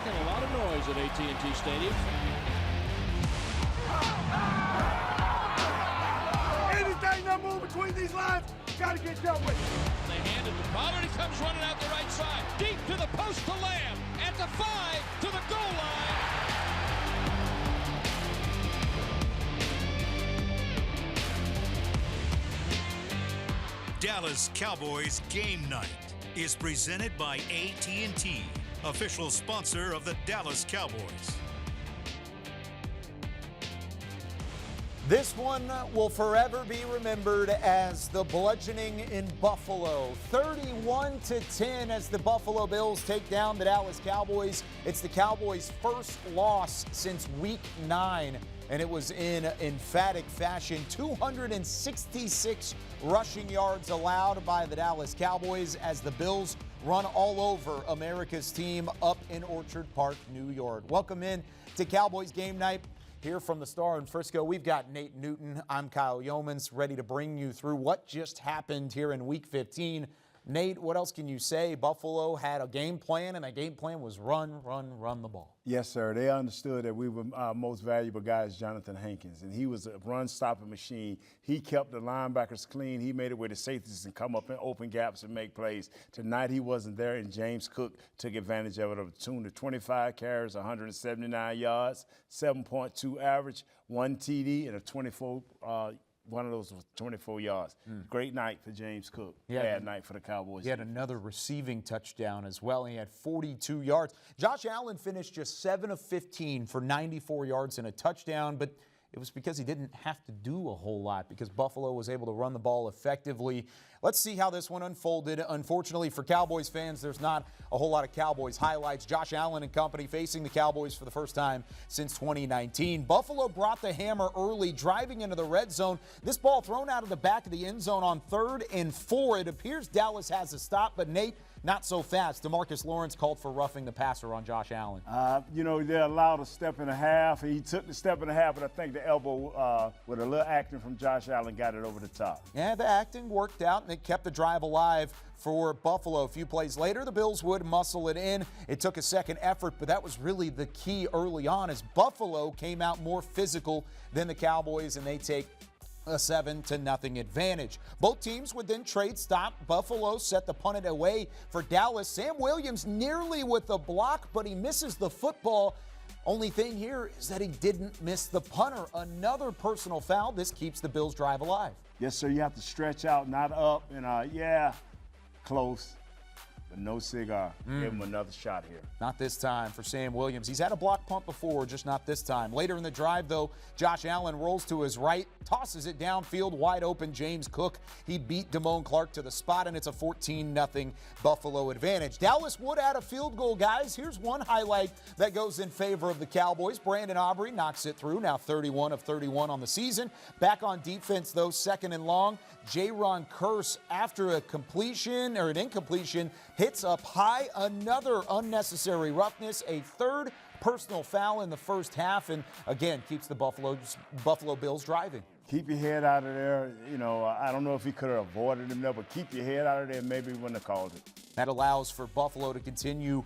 making a lot of noise at AT&T Stadium. Anything that moves between these lines, got to get dealt with. They hand it to Pollard. He comes running out the right side. Deep to the post to Lamb. At the 5 to the goal line. Dallas Cowboys Game Night is presented by AT&T, official sponsor of the Dallas Cowboys. This one will forever be remembered as the bludgeoning in Buffalo. 31-10 as the Buffalo Bills take down the Dallas Cowboys. It's the Cowboys' first loss since Week 9, and it was in emphatic fashion. 266 rushing yards allowed by the Dallas Cowboys as the Bills run all over America's team up in Orchard Park, New York. Welcome in to Cowboys Game Night. Here from the Star in Frisco, we've got Nate Newton. I'm Kyle Yeomans, ready to bring you through what just happened here in Week 15. Nate, what else can you say? Buffalo had a game plan, and that game plan was run the ball. Yes, sir. They understood that we were most valuable guy is Jonathan Hankins, and he was a run-stopping machine. He kept the linebackers clean. He made it where the safeties can come up in open gaps and make plays. Tonight he wasn't there, and James Cook took advantage of it. Of the tune to 25 carries, 179 yards, 7.2 average, 1 TD, and a 24 one of those was 24 yards. Great night for James Cook. Bad night for the Cowboys. He had another receiving touchdown as well. He had 42 yards. Josh Allen finished just 7 of 15 for 94 yards and a touchdown, but it was because he didn't have to do a whole lot because Buffalo was able to run the ball effectively. Let's see how this one unfolded. Unfortunately for Cowboys fans, there's not a whole lot of Cowboys highlights. Josh Allen and company facing the Cowboys for the first time since 2019. Buffalo brought the hammer early, driving into the red zone. This ball thrown out of the back of the end zone on 3rd and 4. It appears Dallas has a stop, but Nate, not so fast. DeMarcus Lawrence called for roughing the passer on Josh Allen. They allowed a step and a half. He took the step and a half, but I think the elbow with a little acting from Josh Allen got it over the top. Yeah, the acting worked out, and it kept the drive alive for Buffalo. A few plays later, the Bills would muscle it in. It took a second effort, but that was really the key early on as Buffalo came out more physical than the Cowboys, and they take a 7-0 advantage. Both teams would then trade stop. Buffalo set the punt away for Dallas. Sam Williams nearly with the block, but he misses the football. Only thing here is that he didn't miss the punter. Another personal foul. This keeps the Bills' drive alive. Yes, sir. You have to stretch out, not up. And, close. But no cigar. Give him another shot here. Not this time for Sam Williams. He's had a block punt before, just not this time. Later in the drive, though, Josh Allen rolls to his right, tosses it downfield, wide open James Cook. He beat Damone Clark to the spot, and it's a 14-0 Buffalo advantage. Dallas would add a field goal, guys. Here's one highlight that goes in favor of the Cowboys. Brandon Aubrey knocks it through, now 31 of 31 on the season. Back on defense, though, 2nd and long. Jaron Kearse, after a completion or an incompletion, hits up high. Another unnecessary roughness, a 3rd personal foul in the first half, and again keeps the Buffalo Bills driving. Keep your head out of there. I don't know if he could have avoided him there, but keep your head out of there. Maybe he wouldn't have called it. That allows for Buffalo to continue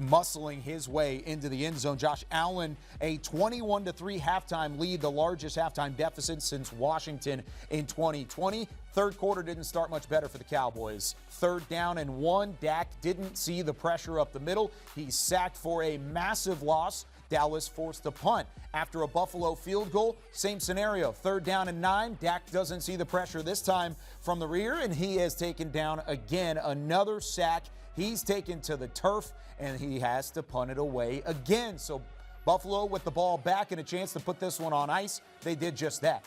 muscling his way into the end zone. Josh Allen, a 21-3 halftime lead, the largest halftime deficit since Washington in 2020. Third quarter didn't start much better for the Cowboys. 3rd down and 1. Dak didn't see the pressure up the middle. He's sacked for a massive loss. Dallas forced to punt. After a Buffalo field goal, same scenario. 3rd down and 9. Dak doesn't see the pressure this time from the rear, and he has taken down again. Another sack. He's taken to the turf, and he has to punt it away again. So Buffalo with the ball back and a chance to put this one on ice. They did just that.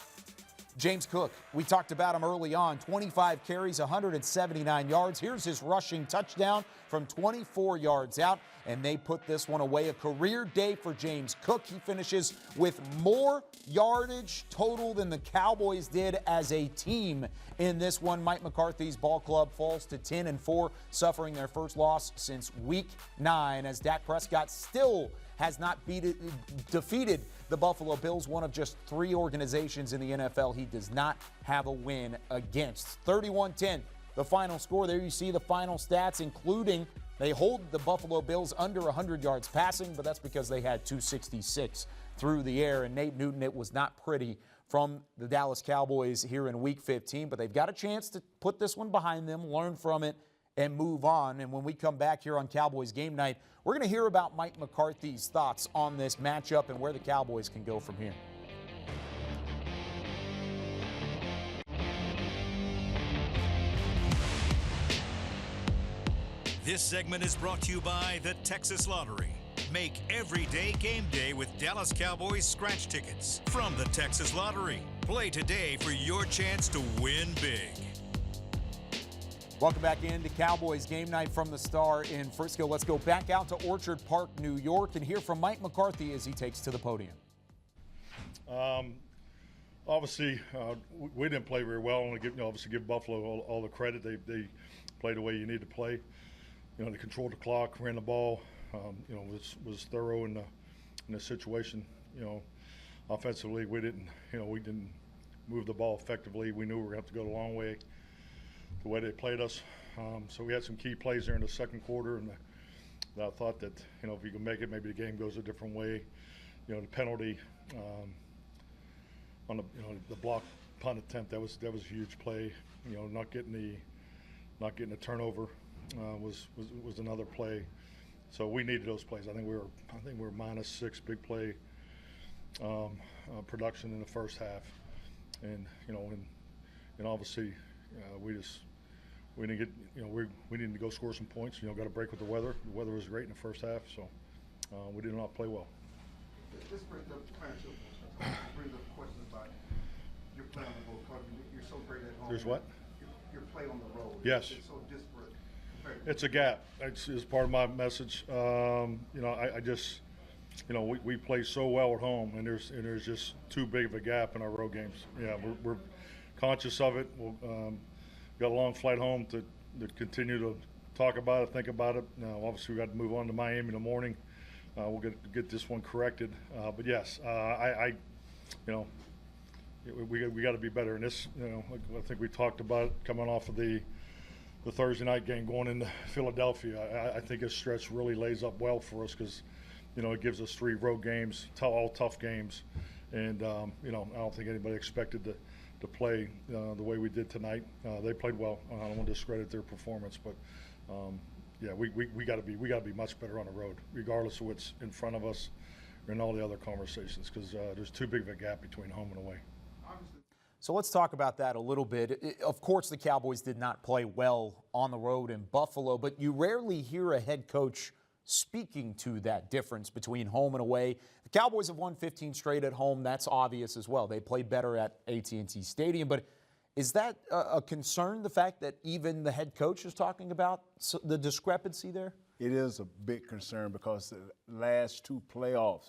James Cook, we talked about him early on, 25 carries, 179 yards. Here's his rushing touchdown from 24 yards out, and they put this one away. A career day for James Cook. He finishes with more yardage total than the Cowboys did as a team in this one. Mike McCarthy's ball club falls to 10-4, suffering their first loss since Week 9, as Dak Prescott still has not defeated the Buffalo Bills, one of just 3 organizations in the NFL he does not have a win against. 31-10, the final score. There you see the final stats, including They hold the Buffalo Bills under 100 yards passing, but that's because they had 266 through the air. And Nate Newton, it was not pretty from the Dallas Cowboys here in Week 15, but they've got a chance to put this one behind them, learn from it, and move on. And when we come back here on Cowboys Game Night, we're going to hear about Mike McCarthy's thoughts on this matchup and where the Cowboys can go from here. This segment is brought to you by the Texas Lottery. Make every day game day with Dallas Cowboys scratch tickets from the Texas Lottery. Play today for your chance to win big. Welcome back into Cowboys Game Night from the Star in Frisco. Let's go back out to Orchard Park, New York, and hear from Mike McCarthy as he takes to the podium. Obviously, we didn't play very well. I want to give Buffalo all the credit. They played the way you need to play. They controlled the clock, ran the ball. Was thorough in the situation. Offensively, we didn't move the ball effectively. We knew we were going to have to go the long way. The way they played us, so we had some key plays there in the second quarter, and I thought that if you can make it, maybe the game goes a different way. The penalty on the block punt attempt, that was a huge play. Not getting the turnover was another play. So we needed those plays. I think we were -6 big play production in the first half, and obviously we didn't get we needed to go score some points. Got a break with the weather. The weather was great in the first half, so we did not play well. This brings up questions about your play on the road. You're so great at home. There's what? Your play on the road. Yes. It's so disparate. It's a gap. It's part of my message. I just, we play so well at home, and there's just too big of a gap in our road games. Yeah, we're conscious of it. We'll got a long flight home to continue to talk about it, think about it. Now, obviously, we got to move on to Miami in the morning. We'll get this one corrected. But yes, we got to be better. And this, I think we talked about it coming off of the Thursday night game going into Philadelphia. I think this stretch really lays up well for us because, it gives us 3 road games, all tough games, and I don't think anybody expected to play the way we did tonight. They played well. I don't want to discredit their performance, but we got to be much better on the road, regardless of what's in front of us and all the other conversations, because there's too big of a gap between home and away. So let's talk about that a little bit. Of course, the Cowboys did not play well on the road in Buffalo, but you rarely hear a head coach speaking to that difference between home and away. The Cowboys have won 15 straight at home. That's obvious as well. They played better at AT&T Stadium. But is that a concern, the fact that even the head coach is talking about the discrepancy there? It is a big concern because the last 2 playoff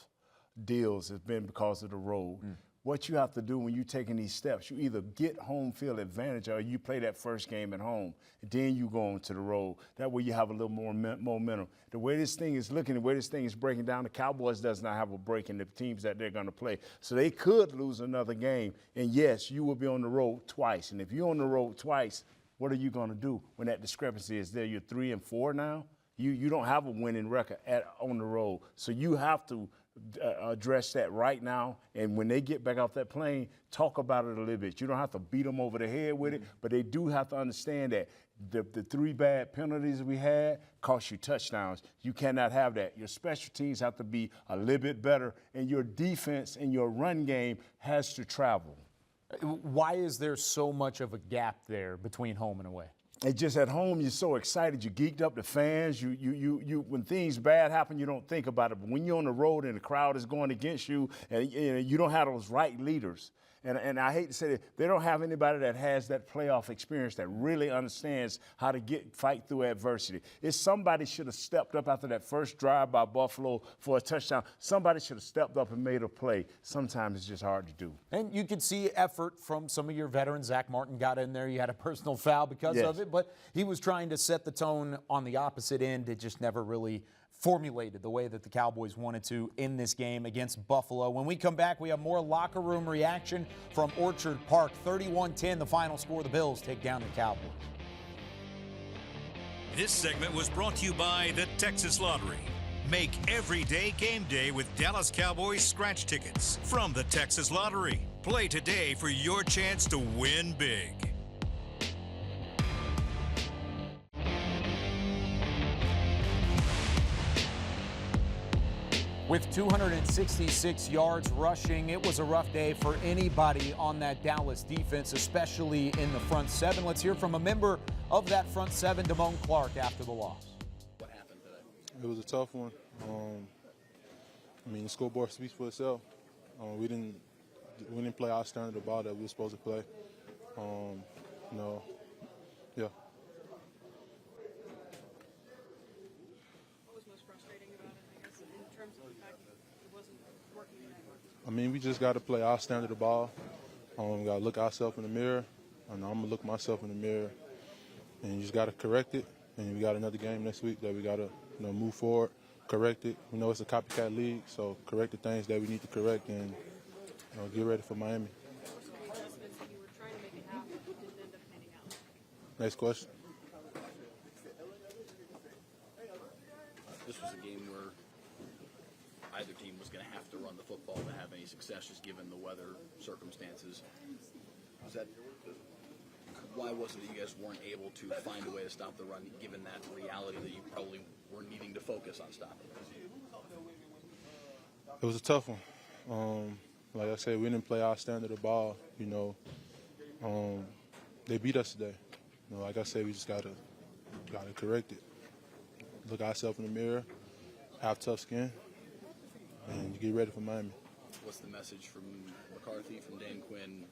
deals has been because of the road. What you have to do when you're taking these steps, you either get home field advantage or you play that first game at home, and then you go on to the road. That way you have a little more momentum. The way this thing is looking, the way this thing is breaking down, the Cowboys does not have a break in the teams that they're going to play. So they could lose another game, and yes, you will be on the road twice. And if you're on the road twice, what are you going to do when that discrepancy is there? You're 3-4 now. You don't have a winning record on the road. So you have to address that right now, and when they get back off that plane, talk about it a little bit. You don't have to beat them over the head with it, but they do have to understand that the 3 bad penalties we had cost you touchdowns. You cannot have that. Your special teams have to be a little bit better, and your defense and your run game has to travel. Why is there so much of a gap there between home and away? It's just at home, you're so excited. You geeked up the fans. You when things bad happen, you don't think about it. But when you're on the road and the crowd is going against you, and you don't have those right leaders. And I hate to say that, they don't have anybody that has that playoff experience that really understands how to fight through adversity. If somebody should have stepped up after that first drive by Buffalo for a touchdown, somebody should have stepped up and made a play. Sometimes it's just hard to do. And you could see effort from some of your veterans. Zach Martin got in there. You had a personal foul because of it, but he was trying to set the tone on the opposite end. It just never really formulated the way that the Cowboys wanted to in this game against Buffalo. When we come back, we have more locker room reaction from Orchard Park. 31-10, the final score. The Bills take down the Cowboys. This segment was brought to you by the Texas Lottery. Make every day game day with Dallas Cowboys scratch tickets from the Texas Lottery. Play today for your chance to win big. With 266 yards rushing, it was a rough day for anybody on that Dallas defense, especially in the front seven. Let's hear from a member of that front seven, Damone Clark, after the loss. What happened today? It was a tough one. The scoreboard speaks for itself. We didn't play our standard of ball that we were supposed to play. Yeah. What was most frustrating about it, I guess, in terms of the fact that it wasn't working today? We just got to play our standard of ball. We got to look ourselves in the mirror, and I'm going to look myself in the mirror, and you just got to correct it. And we got another game next week that we got to move forward, correct it. We know it's a copycat league, so correct the things that we need to correct and get ready for Miami. There were some adjustments that you were trying to make it happen, but didn't end up panning out. Next question. This was a game where either team was going to have to run the football to have any success, just given the weather circumstances. Why was it that you guys weren't able to find a way to stop the run, given that reality that you probably were needing to focus on stopping it? It was a tough one. Like I said, we didn't play our standard of ball. They beat us today. Like I said, we just gotta correct it. Look ourselves in the mirror, have tough skin, and get ready for Miami. What's the message from McCarthy, from Dan Quinn,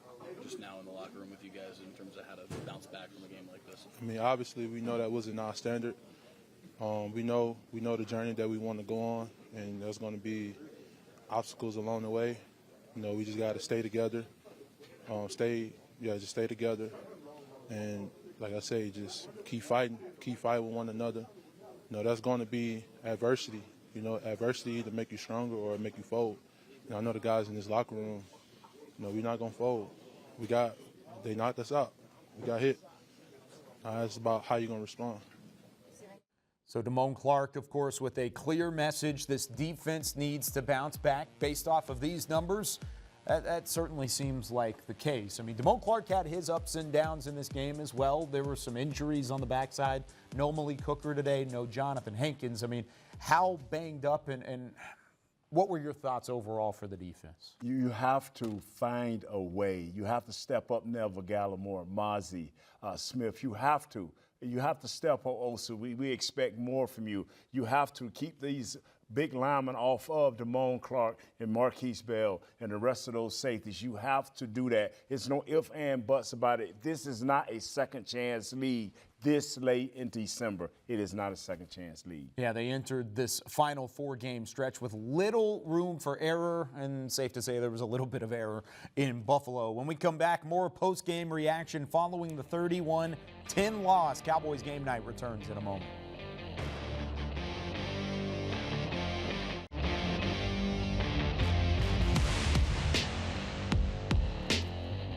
just now in the locker room with you guys in terms of how to bounce back from a game like this? Obviously, we know that wasn't our standard. We know the journey that we want to go on, and there's going to be obstacles along the way. We just got to stay together. Just stay together, and like I say, just keep fighting with one another. That's going to be adversity. Adversity either make you stronger or make you fold. I know the guys in this locker room. We're not going to fold. They knocked us out. We got hit. It's about how you're going to respond. So Damone Clark, of course, with a clear message. This defense needs to bounce back based off of these numbers. That certainly seems like the case. Damone Clark had his ups and downs in this game as well. There were some injuries on the backside. No Malik Hooker today, no Jonathan Hankins. How banged up and what were your thoughts overall for the defense? You have to find a way. You have to step up Neville Gallimore, Mozzie, Smith. You have to. You have to step up, Osa. We expect more from you. You have to keep these big linemen off of Damone Clark and Marquise Bell and the rest of those safeties. You have to do that. It's no ifs and buts about it. This is not a second chance league this late in December. It is not a second chance league. Yeah, they entered this final 4-game stretch with little room for error, and safe to say there was a little bit of error in Buffalo. When we come back, more post-game reaction following the 31-10 loss. Cowboys Game Night returns in a moment.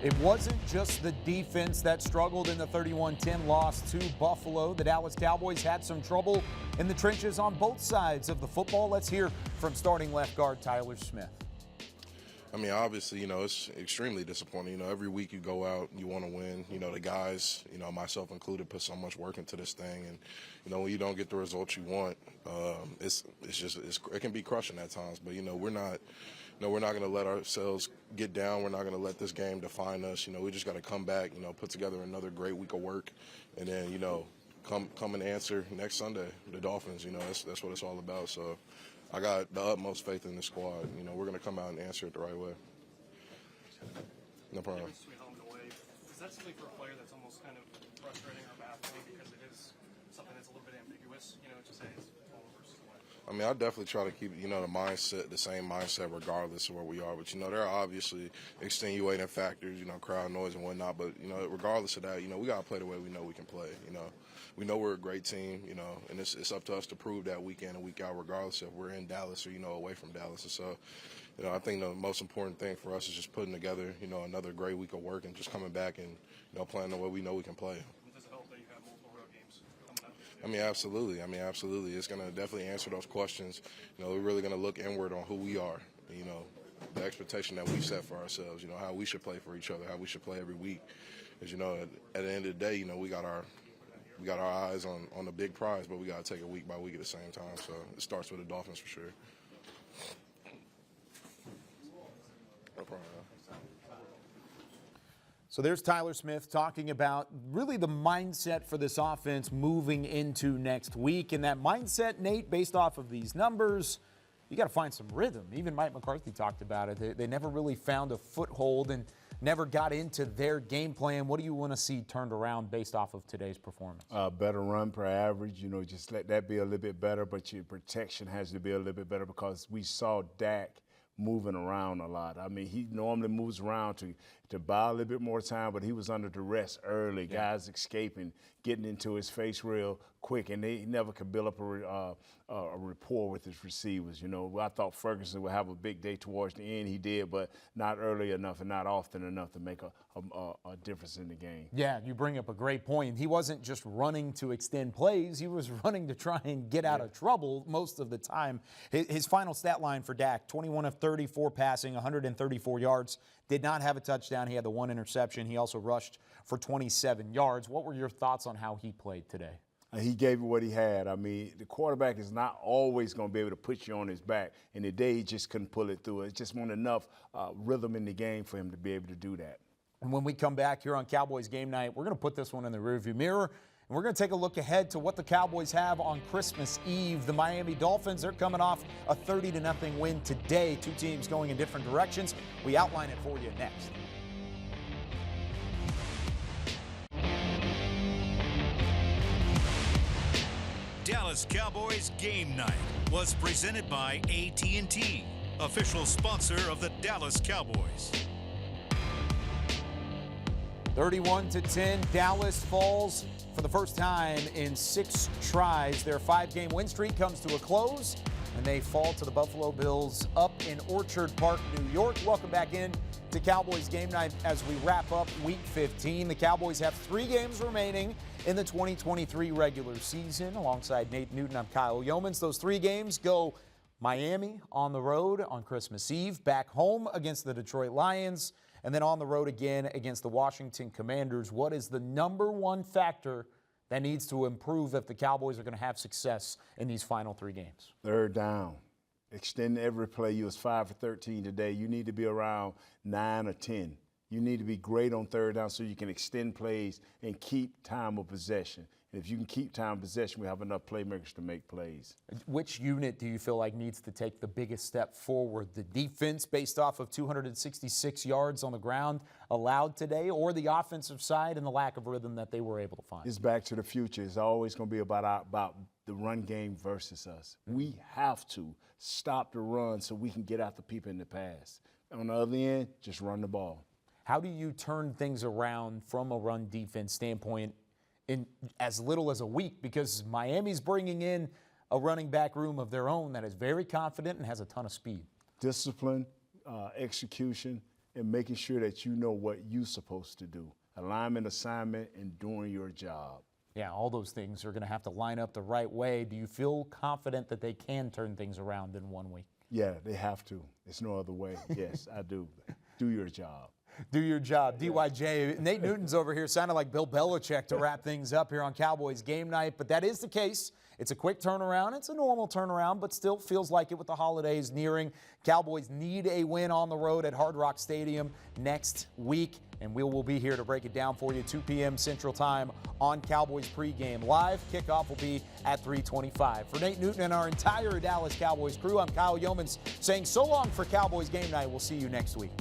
It wasn't just the defense that struggled in the 31-10 loss to Buffalo. The Dallas Cowboys had some trouble in the trenches on both sides of the football. Let's hear from starting left guard Tyler Smith. Obviously, it's extremely disappointing. Every week you go out, you want to win. The guys, myself included, put so much work into this thing. And, when you don't get the results you want, it can be crushing at times. But, we're not going to let ourselves get down. We're not going to let this game define us. We just got to come back, put together another great week of work. And then, come and answer next Sunday, the Dolphins. That's what it's all about. So I got the utmost faith in the squad. We're going to come out and answer it the right way. No problem. The difference between home and away, is that something for a player that's almost kind of frustrating or baffling because it is something that's a little bit ambiguous, to say it's home versus away? I definitely try to keep, the same mindset regardless of where we are. But, there are obviously extenuating factors, crowd noise and whatnot. But, regardless of that, we got to play the way we know we can play. We know we're a great team, and it's up to us to prove that week in and week out, regardless if we're in Dallas or, away from Dallas. And so, I think the most important thing for us is just putting together, another great week of work and just coming back and, playing the way we know we can play. Does it help that you have multiple road games coming I mean, absolutely. It's going to definitely answer those questions. You know, we're really going to look inward on who we are, you know, the expectation that we've set for ourselves, you know, how we should play for each other, how we should play every week. Because, you know, at the end of the day, you know, we got our eyes on the big prize, but we got to take it week by week at the same time. So it starts with the Dolphins for sure. No problem. So there's Tyler Smith talking about really the mindset for this offense moving into next week. And that mindset, Nate, based off of these numbers, you got to find some rhythm. Even Mike McCarthy talked about it. They never really found a foothold and never got into their game plan. What do you want to see turned around based off of today's performance? Better run per average. You know, just let that be a little bit better, but your protection has to be a little bit better because we saw Dak moving around a lot. I mean, he normally moves around to buy a little bit more time, but he was under duress early. Yeah. Guys escaping, getting into his face real quick, and he never could build up a rapport with his receivers. You know, I thought Ferguson would have a big day towards the end. He did, but not early enough and not often enough to make a difference in the game. Yeah, you bring up a great point. He wasn't just running to extend plays. He was running to try and get out of trouble most of the time. His final stat line for Dak, 21 of 34 passing, 134 yards. Did not have a touchdown. He had the one interception. He also rushed for 27 yards. What were your thoughts on how he played today? He gave you what he had. I mean, the quarterback is not always going to be able to put you on his back. And today, he just couldn't pull it through. It just wasn't enough rhythm in the game for him to be able to do that. And when we come back here on Cowboys Game Night, we're going to put this one in the rearview mirror. And we're going to take a look ahead to what the Cowboys have on Christmas Eve. The Miami Dolphins, they're coming off a 30-0 win today. Two teams going in different directions. We outline it for you next. Dallas Cowboys Game Night was presented by AT&T, official sponsor of the Dallas Cowboys. 31-10, Dallas falls for the first time in 6 tries. Their 5-game win streak comes to a close, and they fall to the Buffalo Bills up in Orchard Park, New York. Welcome back in to Cowboys Game Night as we wrap up Week 15. The Cowboys have 3 games remaining in the 2023 regular season. Alongside Nate Newton, I'm Kyle Yeomans. Those 3 games go Miami on the road on Christmas Eve, back home against the Detroit Lions, and then on the road again against the Washington Commanders. What is the number one factor that needs to improve if the Cowboys are going to have success in these final 3 games? Third down. Extend every play. You was 5 for 13 today. You need to be around 9 or 10. You need to be great on third down so you can extend plays and keep time of possession. And if you can keep time of possession, we have enough playmakers to make plays. Which unit do you feel like needs to take the biggest step forward? The defense, based off of 266 yards on the ground allowed today, or the offensive side and the lack of rhythm that they were able to find? It's back to the future. It's always going to be about the run game versus us. We have to stop the run so we can get after people in the pass. On the other end, just run the ball. How do you turn things around from a run defense standpoint in as little as a week? Because Miami's bringing in a running back room of their own that is very confident and has a ton of speed. Discipline, execution, and making sure that you know what you're supposed to do. Alignment, assignment, and doing your job. Yeah, all those things are going to have to line up the right way. Do you feel confident that they can turn things around in 1 week? Yeah, they have to. There's no other way. Yes, I do. Do your job. Do your job. DYJ. Nate Newton's over here sounding like Bill Belichick to wrap things up here on Cowboys Game Night, but that is the case. It's a quick turnaround. It's a normal turnaround, but still feels like it with the holidays nearing. Cowboys need a win on the road at Hard Rock Stadium next week, and we will be here to break it down for you, 2 p.m. Central Time on Cowboys pregame live. Kickoff will be at 3:25. For Nate Newton and our entire Dallas Cowboys crew, I'm Kyle Yeomans saying so long for Cowboys Game Night. We'll see you next week.